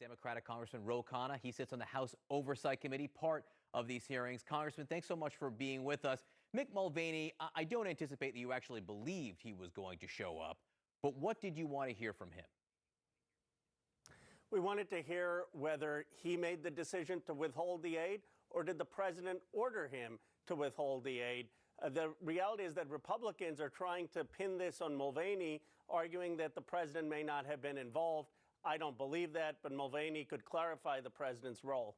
Democratic Congressman Khanna. He sits on the House Oversight Committee, part of these hearings. Congressman, thanks so much for being with us. Mick Mulvaney, I don't anticipate that you actually believed he was going to show up, but what did you want to hear from him? We wanted to hear whether he made the decision to withhold the aid or did the president order him to withhold the aid. The reality is that Republicans are trying to pin this on Mulvaney, arguing that the president may not have been involved. I don't believe that, but Mulvaney could clarify the president's role.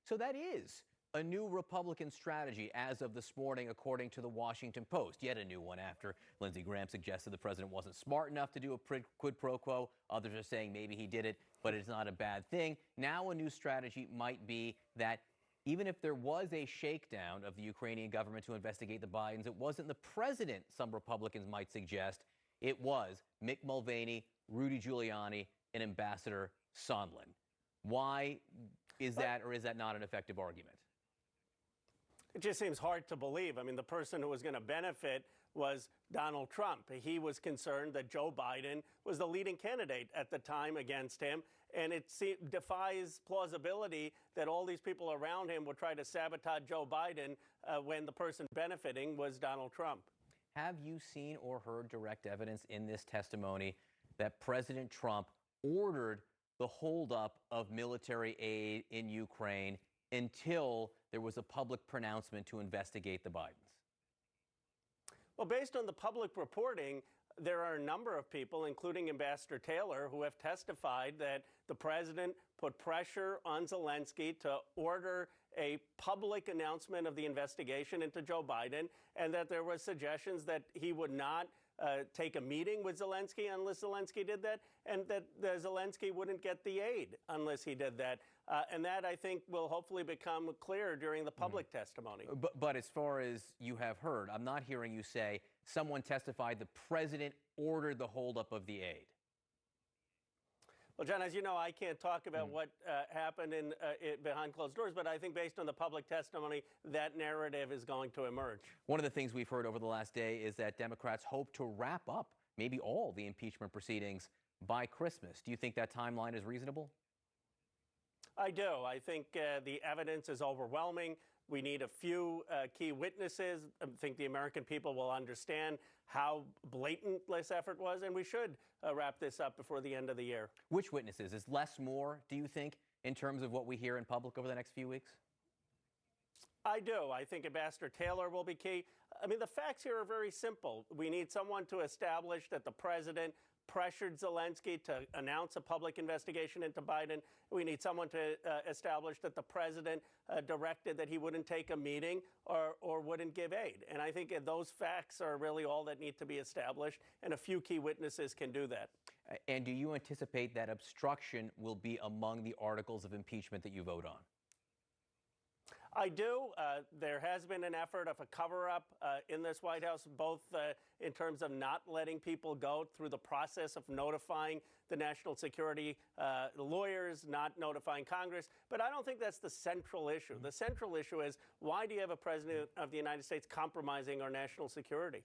So that is a new Republican strategy as of this morning, according to the Washington Post. Yet a new one after Lindsey Graham suggested the president wasn't smart enough to do a quid pro quo. Others are saying maybe he did it, but it's not a bad thing. Now a new strategy might be that even if there was a shakedown of the Ukrainian government to investigate the Bidens, it wasn't the president, some Republicans might suggest. It was Mick Mulvaney, Rudy Giuliani, and Ambassador Sondland. Why is that, or is that not an effective argument? It just seems hard to believe. I mean, the person who was going to benefit was Donald Trump. He was concerned that Joe Biden was the leading candidate at the time against him, and it defies plausibility that all these people around him would try to sabotage Joe Biden when the person benefiting was Donald Trump. Have you seen or heard direct evidence in this testimony that President Trump ordered the holdup of military aid in Ukraine until there was a public pronouncement to investigate the Bidens? Well, based on the public reporting, there are a number of people, including Ambassador Taylor, who have testified that the president put pressure on Zelensky to order a public announcement of the investigation into Joe Biden, and that there were suggestions that he would not take a meeting with Zelensky unless Zelensky did that, and that Zelensky wouldn't get the aid unless he did that. And that, I think, will hopefully become clear during the public testimony. But as far as you have heard, I'm not hearing you say someone testified the president ordered the holdup of the aid. Well, John, as you know, I can't talk about what happened behind closed doors, but I think based on the public testimony, that narrative is going to emerge. One of the things we've heard over the last day is that Democrats hope to wrap up maybe all the impeachment proceedings by Christmas. Do you think that timeline is reasonable? I do. I think the evidence is overwhelming. We need a few key witnesses. I think the American people will understand how blatant this effort was, and we should wrap this up before the end of the year. Which witnesses? Is less more, do you think, in terms of what we hear in public over the next few weeks? I do. I think Ambassador Taylor will be key. I mean, the facts here are very simple. We need someone to establish that the president pressured Zelensky to announce a public investigation into Biden. We need someone to establish that the president directed that he wouldn't take a meeting or wouldn't give aid. And I think those facts are really all that need to be established, and a few key witnesses can do that. And do you anticipate that obstruction will be among the articles of impeachment that you vote on? I do. There has been an effort of a cover-up in this White House, both in terms of not letting people go through the process of notifying the national security lawyers, not notifying Congress. But I don't think that's the central issue. The central issue is, why do you have a president of the United States compromising our national security?